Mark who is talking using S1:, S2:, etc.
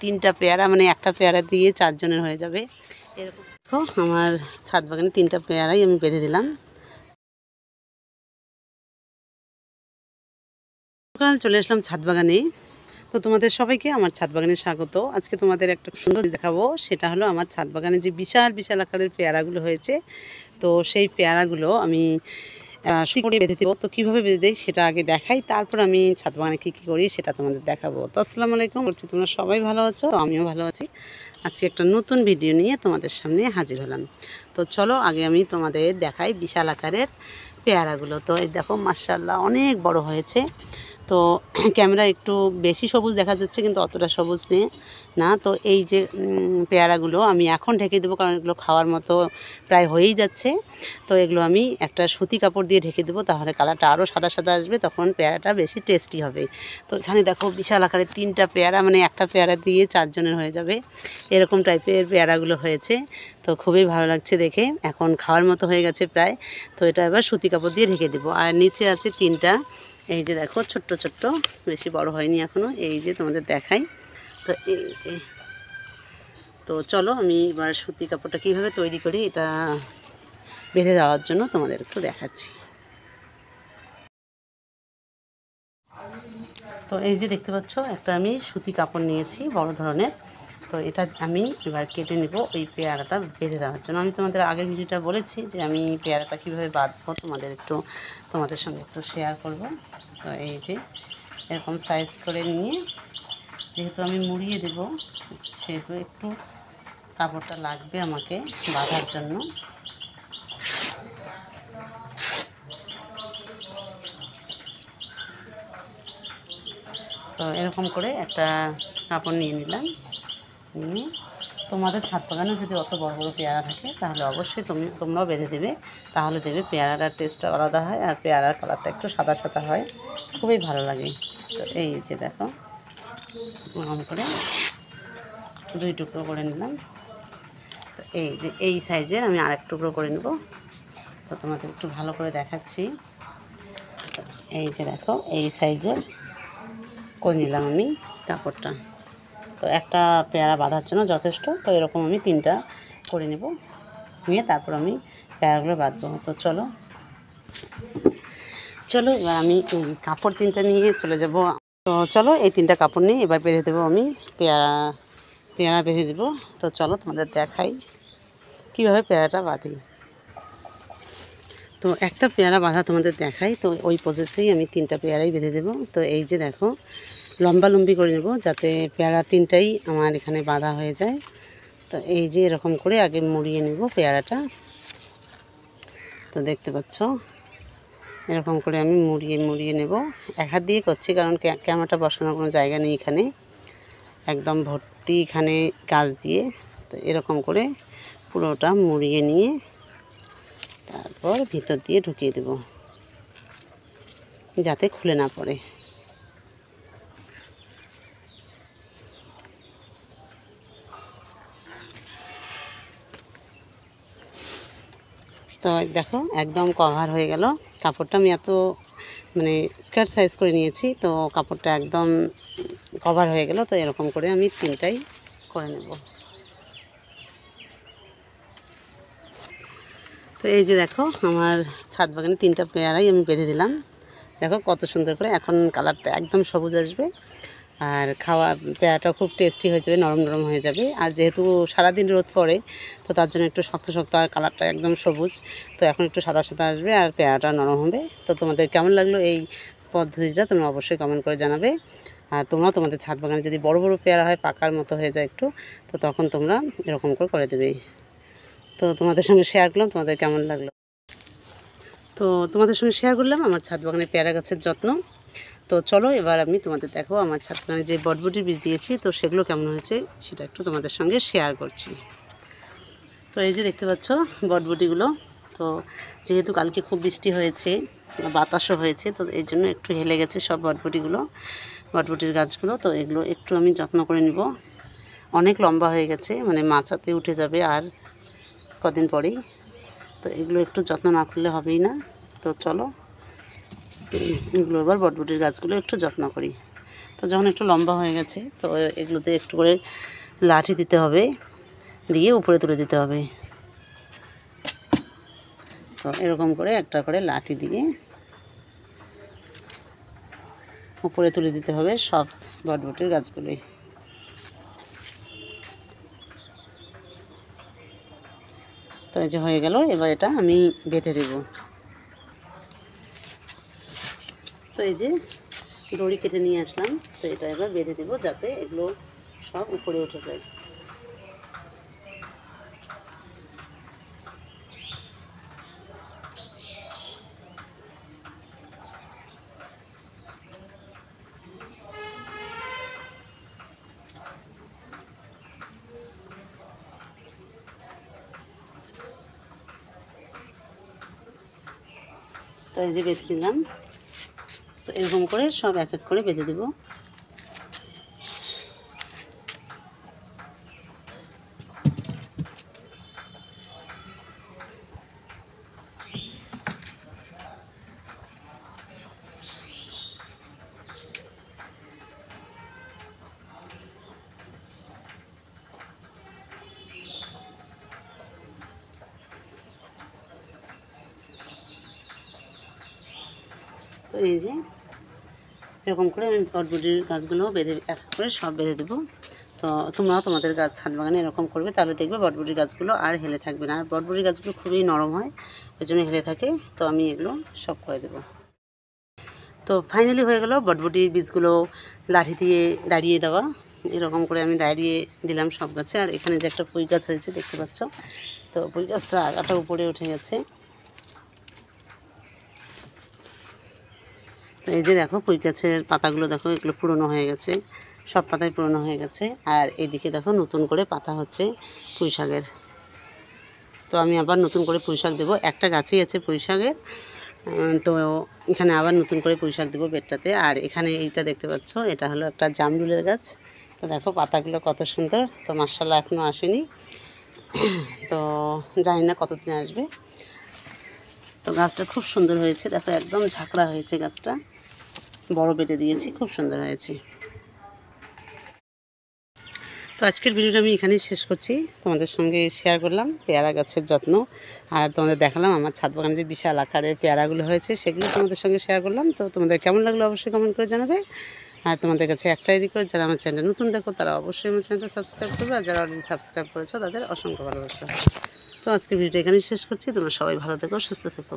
S1: তিনটা পেয়ারা, মানে একটা পেয়ারা দিয়ে 4 জনের হয়ে যাবে এরকম। তো আমার ছাদ বাগানে 3টা পেয়ারাই আমি বেঁধে দিলাম। চলে আসলাম ছাদ বাগানে। তো তোমাদের সবাইকে আমার ছাদ বাগানে স্বাগত। আজকে তোমাদের একটা সুন্দর দেখাবো, সেটা হলো আমার ছাদ বাগানে যে বিশাল বিশাল আকারের পেয়ারাগুলো হয়েছে। তো সেই পেয়ারাগুলো আমি করে বেঁধে দেবো। তো কীভাবে বেঁধে দিই সেটা আগে দেখাই, তারপর আমি ছাদ বাগানে কী কী করি সেটা তোমাদের দেখাবো। তো আসসালামু আলাইকুম, বলছি তোমরা সবাই ভালো আছো? তো আমিও ভালো আছি। আজকে একটা নতুন ভিডিও নিয়ে তোমাদের সামনে হাজির হলাম। তো চলো আগে আমি তোমাদের দেখাই বিশাল আকারের পেয়ারাগুলো। তো এই দেখো মাশাআল্লাহ অনেক বড় হয়েছে। তো ক্যামেরা একটু বেশি সবুজ দেখা যাচ্ছে, কিন্তু অতটা সবুজ নেই না। তো এই যে পেয়ারাগুলো আমি এখন ঢেকে দেবো, কারণ এগুলো খাওয়ার মতো প্রায় হয়েই যাচ্ছে। তো এগুলো আমি একটা সুতি কাপড় দিয়ে ঢেকে দেবো, তাহলে কালারটা আরও সাদা সাদা আসবে, তখন পেয়ারাটা বেশি টেস্টি হবে। তো এখানে দেখো বিশাল আকারের 3টা পেয়ারা, মানে একটা পেয়ারা দিয়ে 4 জনের হয়ে যাবে এরকম টাইপের পেয়ারাগুলো হয়েছে। তো খুবই ভালো লাগছে দেখে, এখন খাওয়ার মতো হয়ে গেছে প্রায়। তো এটা এবার সুতি কাপড় দিয়ে ঢেকে দেবো। আর নিচে আছে 3টা, এই যে দেখো ছোট্ট ছোট্ট, বেশি বড় হয়নি এখনও। এই যে তোমাদের দেখাই, তো এই যে। তো চলো আমি এবার সুতি কাপড়টা কীভাবে তৈরি করি এটা বেঁধে দেওয়ার জন্য তোমাদের একটু দেখাচ্ছি। তো এই যে দেখতে পাচ্ছ, একটা আমি সুতি কাপড় নিয়েছি বড় ধরনের। তো এটা আমি এবার কেটে নেব ওই পেয়ারাটা বেঁধে দেওয়ার জন্য। আমি তোমাদের আগের ভিডিওটা বলেছি যে আমি পেয়ারাটা কীভাবে বাঁধবো তোমাদের সঙ্গে একটু শেয়ার করব। তো এই যে এরকম সাইজ করে নিয়ে, যেহেতু আমি মুড়িয়ে দেব সেহেতু একটু কাপড়টা লাগবে আমাকে বাঁধার জন্য। তো এরকম করে একটা কাপড় নিয়ে নিলাম। নিয়ে তোমাদের ছাদ বাগানে যদি অত বড় বড় পেয়ারা থাকে তাহলে অবশ্যই তোমরাও বেঁধে দেবে, তাহলে দেবে পেয়ারাটার টেস্টটা আলাদা হয় আর পেয়ারার কালারটা একটু সাদা সাদা হয়, খুবই ভালো লাগে। তো এই যে দেখো এরকম করে 2 টুকরো করে নিলাম। তো এই যে এই সাইজের আমি আরেক টুকরো করে নেব। তো তোমাদের একটু ভালো করে দেখাচ্ছি। এই যে দেখো এই সাইজের করে নিলাম আমি কাপড়টা। তো একটা পেয়ারা বাঁধার জন্য যথেষ্ট। তো এরকম আমি 3টা করে নেব, নিয়ে তারপর আমি পেয়ারাগুলো বাঁধবো। তো চলো এবার আমি এই কাপড় 3টা নিয়ে চলে যাব। তো চলো এই 3টা কাপড় নিয়ে এবার বেঁধে দেবো আমি পেয়ারা বেঁধে দেবো। তো চলো তোমাদের দেখাই কীভাবে পেয়ারাটা বাঁধি। তো একটা পেয়ারা বাঁধা তোমাদের দেখাই। তো ওই প্রসেসেই আমি 3টা পেয়ারাই বেঁধে দেবো। তো এই যে দেখো লম্বি করে নেব, যাতে পেয়ারা 3টাই আমার এখানে বাঁধা হয়ে যায়। তো এই যে এরকম করে আগে মুড়িয়ে নেব পেয়ারাটা। তো দেখতে পাচ্ছ এরকম করে আমি মুড়িয়ে নেব। এক হাত দিয়ে করছি, কারণ ক্যামেরাটা বসানোর কোনো জায়গা নেই এখানে, একদম ভর্তি এখানে গাছ দিয়ে। তো এরকম করে পুরোটা মুড়িয়ে নিয়ে তারপর ভিতর দিয়ে ঢুকিয়ে দেব, যাতে খুলে না পড়ে। তো দেখো একদম কভার হয়ে গেল কাপড়টা। আমি এত মানে স্কার্ট সাইজ করে নিয়েছি, তো কাপড়টা একদম কভার হয়ে গেল। তো এরকম করে আমি 3টাই করে নেব। তো এই যে দেখো আমার ছাদ বাগানে 3টা পেয়ারাই আমি বেঁধে দিলাম। দেখো কত সুন্দর করে, এখন কালারটা একদম সবুজ আসবে আর পেয়ারাটা খুব টেস্টি হয়ে যাবে, নরম নরম হয়ে যাবে। আর যেহেতু সারাদিন রোদ পড়ে, তো তার জন্য একটু শক্ত শক্ত, আর কালারটা একদম সবুজ। তো এখন একটু সাদা সাদা আসবে আর পেয়ারাটা নরম হবে। তো তোমাদের কেমন লাগলো এই পদ্ধতিটা তোমরা অবশ্যই কমেন্ট করে জানাবে। আর তোমাদের ছাদ বাগানে যদি বড় বড় পেয়ারা হয়, পাকার মতো হয়ে যায় একটু, তো তখন তোমরা এরকম করে দেবে। তো তোমাদের সঙ্গে শেয়ার করলাম, তোমাদের কেমন লাগলো। তো তোমাদের সঙ্গে শেয়ার করলাম আমার ছাদ বাগানের পেয়ারা গাছের যত্ন। তো চলো এবার আমি তোমাদের দেখো আমার ছাদ বাগানে যে বটবটির বীজ দিয়েছি, তো সেগুলো কেমন হয়েছে সেটা একটু তোমাদের সঙ্গে শেয়ার করছি। তো এই যে দেখতে পাচ্ছ বটবটিগুলো। তো যেহেতু কালকে খুব বৃষ্টি হয়েছে, বাতাসও হয়েছে, তো এই জন্য একটু হেলে গেছে সব বটবটির গাছগুলো। তো এগুলো একটু আমি যত্ন করে নিব। অনেক লম্বা হয়ে গেছে, মানে মাচাতে উঠে যাবে আর কদিন পরেই। তো এগুলো একটু যত্ন না করলে হবেই না। তো চলো এগুলো এবার বটবটির গাছগুলো একটু যত্ন করি। তো তো যখন একটু লম্বা হয়ে গেছে তো এগুলোতে একটু করে লাঠি দিতে হবে, দিয়ে উপরে তুলে দিতে হবে। তো এরকম করে একটা করে লাঠি দিয়ে উপরে তুলে দিতে হবে সব বটবটির গাছগুলোই। তো এই যে হয়ে গেল, এবার এটা আমি বেঁধে দেব। তো এই যে দড়ি কেটে নিয়ে আসলাম, তো এটা এবার বেঁধে দেবো যাতে এগুলো সব উপরে উঠে যায়। তো এই যে বেঁধে দিলাম। তো এরকম করে সব এক এক করে বেঁধে দেবো। তো এই যে এরকম করে আমি বটবটির গাছগুলো বেঁধে এক এক করে সব বেঁধে দেবো। তো তোমরাও তোমাদের গাছ ছাদ বাগানে এরকম করবে, তাহলে দেখবে বটবটির গাছগুলো আর হেলে থাকবে না। আর বটবটির গাছগুলো খুবই নরম হয়, ওই জন্য হেলে থাকে। তো আমি এগুলো সব করে দেবো। তো ফাইনালি হয়ে গেল বটবটির বীজগুলো লাঠি দিয়ে দাঁড়িয়ে দেওয়া। এরকম করে আমি দাঁড়িয়ে দিলাম সব গাছে। আর এখানে যে একটা পুঁই গাছ হয়েছে দেখতে পাচ্ছ, তো পুঁই গাছটা আগাটা উপরে উঠে গেছে। তো এই যে দেখো পুঁই গাছের পাতাগুলো দেখো, এগুলো পুরনো হয়ে গেছে, সব পাতাই পুরনো হয়ে গেছে। আর এদিকে দেখো নতুন করে পাতা হচ্ছে পুঁই শাকের। তো আমি আবার নতুন করে পুঁই শাক দেবো, একটা গাছেই আছে পুঁই শাকের। তো এখানে আবার নতুন করে পুঁই শাক দেবো বেডটাতে। আর এখানে এইটা দেখতে পাচ্ছ, এটা হলো একটা জামরুলের গাছ। তো দেখো পাতাগুলো কত সুন্দর। তো মাশাআল্লাহ এখনও আসেনি, তো জানি না কতদিন আসবে। তো গাছটা খুব সুন্দর হয়েছে, দেখো একদম ঝাঁকড়া হয়েছে গাছটা, বড় বেটে দিয়েছি, খুব সুন্দর হয়েছে। তো আজকের ভিডিওটা আমি এখানেই শেষ করছি, তোমাদের সঙ্গে শেয়ার করলাম পেয়ারা গাছের যত্ন। আর তোমাদের দেখালাম আমার ছাদ বাগানে যে বিশাল আকারের পেয়ারাগুলো হয়েছে, সেগুলো তোমাদের সঙ্গে শেয়ার করলাম। তো তোমাদের কেমন লাগলো অবশ্যই কমেন্ট করে জানাবে। আর তোমাদের কাছে একটাই রিকোয়েস্ট, যারা আমার চ্যানেল নতুন দেখো তারা অবশ্যই আমার চ্যানেলটা সাবস্ক্রাইব করবে, আর যারা অলরেডি সাবস্ক্রাইব করেছো তাদের অসংখ্য ভালোবাসা। তো আজকের ভিডিওটা এখানেই শেষ করছি, তোমরা সবাই ভালো থেকো, সুস্থ থেকো।